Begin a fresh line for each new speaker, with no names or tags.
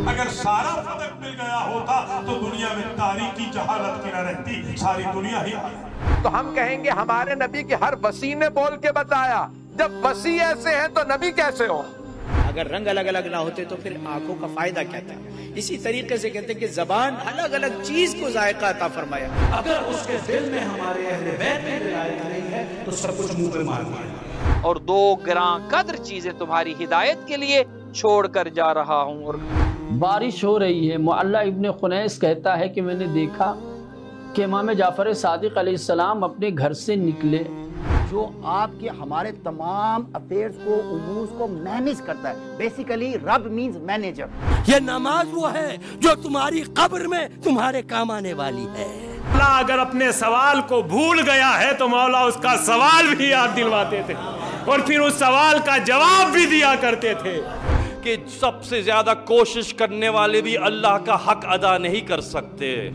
اگر سارا فلک مل گیا ہوتا تو دنیا میں تاریکی جہالت کی نہ رہتی، ساری دنیا ہی
تو ہم کہیں گے ہمارے نبی کی ہر وسیع نے بول کے بتایا، جب وسیع ایسے ہیں تو نبی کیسے ہو؟
اگر رنگ الگ الگ نہ ہوتے تو پھر آنکھوں کا فائدہ کیا تھا؟ اسی طریقے سے کہتے ہیں کہ زبان الگ الگ چیز کو ذائقہ عطا فرمایا،
اگر اس کے دل میں ہمارے اہل بیت کی ولایت نہیں ہے تو سب کچھ منہ پہ مار دیا۔
اور 2 گراں قدر چیزیں تمہاری ہدایت کے لیے چھوڑ کر جا رہا ہوں۔ اور
بارش ہو رہی ہے، معلّہ ابن خنیس کہتا ہے کہ میں نے دیکھا کہ امام جعفر صادق علیہ السلام اپنے گھر سے نکلے،
جو آپ کے ہمارے تمام افیئرز کو، امور کو مینیج کرتا ہے۔ بیسیکلی رب مینز مینیجر۔
یہ نماز وہ ہے جو تمہاری قبر میں تمہارے کام آنے والی ہے۔
اللہ اگر اپنے سوال کو بھول گیا ہے تو مولا اس کا سوال بھی یاد دلواتے تھے اور پھر اس سوال کا جواب بھی دیا کرتے تھے
کہ سب سے زیادہ کوشش کرنے والے بھی اللہ کا حق ادا نہیں کر سکتے۔